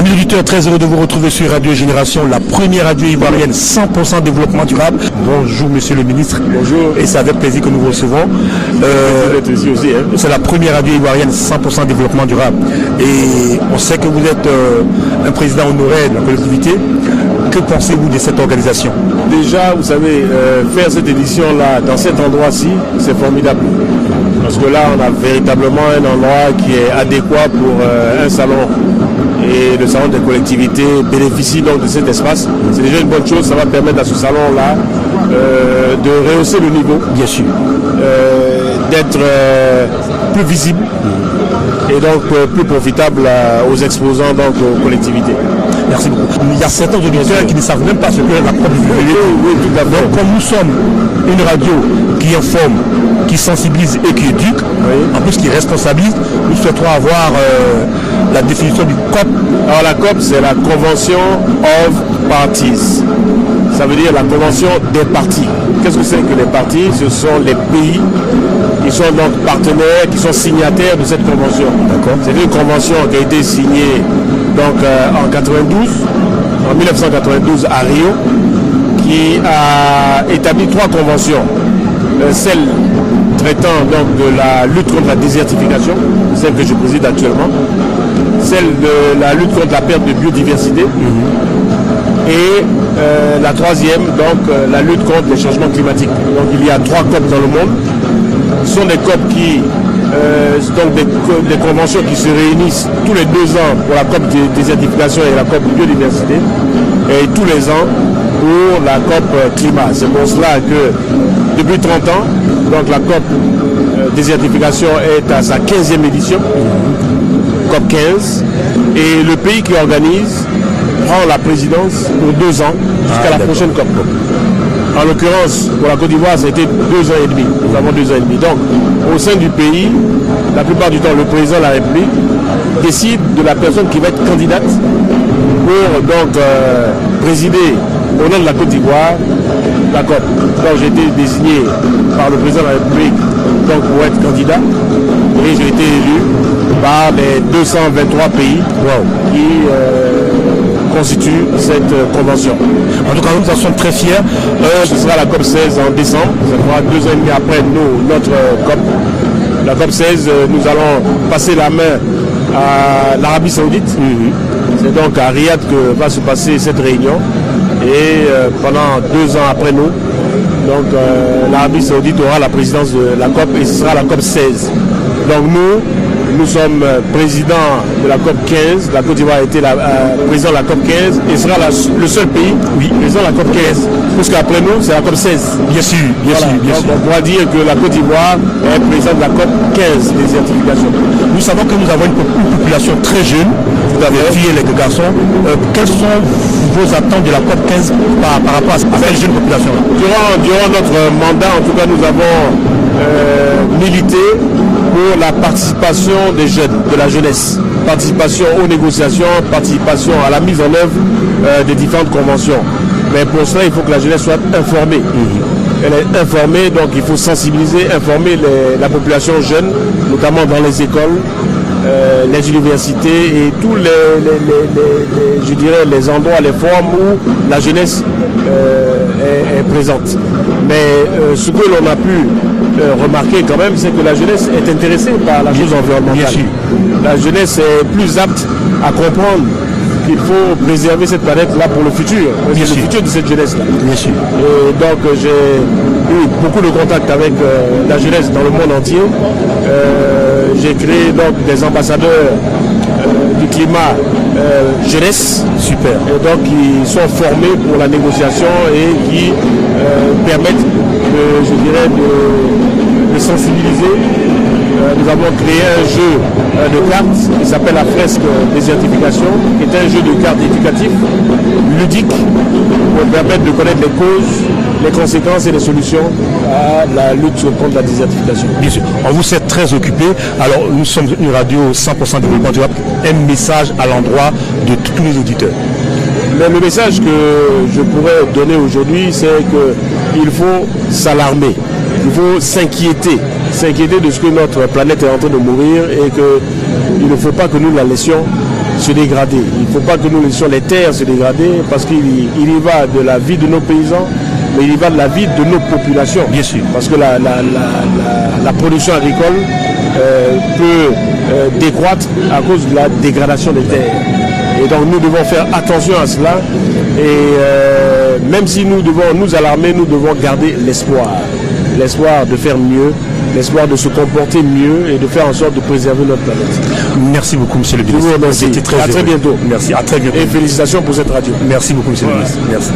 Amis auditeurs, très heureux de vous retrouver sur Radio Génération, la première radio ivoirienne 100% développement durable. Bonjour Monsieur le Ministre. Bonjour. Et c'est avec plaisir que nous vous recevons. Ici aussi, hein. C'est la première radio ivoirienne 100% développement durable. Et on sait que vous êtes un président honoré de la collectivité. Que pensez-vous de cette organisation? Déjà, vous savez, faire cette édition-là, dans cet endroit-ci, c'est formidable. Parce que là, on a véritablement un endroit qui est adéquat pour un salon. Et le salon des collectivités bénéficie donc de cet espace. C'est déjà une bonne chose, ça va permettre à ce salon-là de rehausser le niveau. Bien sûr. D'être plus visible et donc plus profitable aux exposants, donc aux collectivités. Merci beaucoup. Il y a certains auditeurs qui ne savent même pas ce que la COP est. Oui, tout à fait. Donc, comme nous sommes une radio qui informe, qui sensibilise et qui éduque, en plus qui responsabilise, nous souhaiterons avoir la définition du COP. Alors la COP, c'est la Convention of Parties. Ça veut dire la convention des parties. Qu'est-ce que c'est que les parties? Ce sont les pays qui sont donc partenaires, qui sont signataires de cette convention. C'est une convention qui a été signée donc, en 1992 à Rio, qui a établi 3 conventions. Celle traitant donc de la lutte contre la désertification, celle que je préside actuellement, celle de la lutte contre la perte de biodiversité, et la troisième, donc la lutte contre les changements climatiques. Donc il y a 3 COP dans le monde. Ce sont des COP qui donc des conventions qui se réunissent tous les 2 ans pour la COP de désertification et la COP de biodiversité, et tous les ans pour la COP climat. C'est pour cela que depuis 30 ans, donc la COP désertification est à sa 15e édition, COP 15, et le pays qui organise prend la présidence pour 2 ans jusqu'à la prochaine COP. En l'occurrence, pour la Côte d'Ivoire, ça a été 2 ans et demi. Nous avons 2 ans et demi. Donc, au sein du pays, la plupart du temps, le président de la République décide de la personne qui va être candidate pour donc présider au nom de la Côte d'Ivoire la COP. Donc, j'ai été désigné par le président de la République donc, pour être candidat, et j'ai été élu par les 223 pays qui constitue cette convention. En tout cas, nous en sommes très fiers. Ce sera la COP 16 en décembre. Ça fera 2 ans et demi après notre COP. La COP 16, nous allons passer la main à l'Arabie Saoudite. C'est donc à Riyad que va se passer cette réunion. Et pendant 2 ans après nous, donc l'Arabie Saoudite aura la présidence de la COP et ce sera la COP 16. Donc nous sommes présidents de la COP 15, la Côte d'Ivoire a été président de la COP 15 et sera le seul pays président de la COP 15. Puisqu'après nous, c'est la COP 16. Bien sûr, bien sûr. On pourra dire que la Côte d'Ivoire est présidente de la COP 15 désertification. Nous savons que nous avons une population très jeune, les filles et les garçons. Quelles sont vos attentes de la COP 15 par rapport à cette jeune population? Durant notre mandat, en tout cas, nous avons milité pour la participation des jeunes, de la jeunesse, participation aux négociations, participation à la mise en œuvre des différentes conventions. Mais pour cela, il faut que la jeunesse soit informée. Elle est informée, donc il faut sensibiliser, informer la population jeune, notamment dans les écoles, les universités et tous je dirais, les endroits, les formes où la jeunesse est présente. Mais ce que l'on a pu remarquer quand même, c'est que la jeunesse est intéressée par la chose environnementale. La jeunesse est plus apte à comprendre qu'il faut préserver cette planète-là pour le futur. C'est le futur de cette jeunesse-là. Et donc j'ai eu beaucoup de contacts avec la jeunesse dans le monde entier. J'ai créé donc des ambassadeurs du climat jeunesse. Super. Et donc qui sont formés pour la négociation et qui permettent de sensibiliser. Nous avons créé un jeu de cartes qui s'appelle la fresque désertification, qui est un jeu de cartes éducatif, ludique, pour permettre de connaître les causes, les conséquences et les solutions à la lutte contre la désertification. Bien sûr, on vous êtes très occupé. Alors nous sommes une radio 100% développement durable. Un message à l'endroit de tous les auditeurs. Le message que je pourrais donner aujourd'hui, c'est qu'il faut s'alarmer, il faut s'inquiéter de ce que notre planète est en train de mourir et qu'il ne faut pas que nous la laissions se dégrader. Il ne faut pas que nous laissions les terres se dégrader parce qu'il y va de la vie de nos paysans, mais il y va de la vie de nos populations. Bien sûr. Parce que la production agricole peut décroître à cause de la dégradation des terres. Et donc nous devons faire attention à cela. Et même si nous devons nous alarmer, nous devons garder l'espoir. L'espoir de faire mieux, l'espoir de se comporter mieux et de faire en sorte de préserver notre planète. Merci beaucoup, monsieur le ministre. C'était très bientôt. Merci, à très bientôt. Et félicitations pour cette radio. Merci beaucoup, monsieur le ministre. Merci.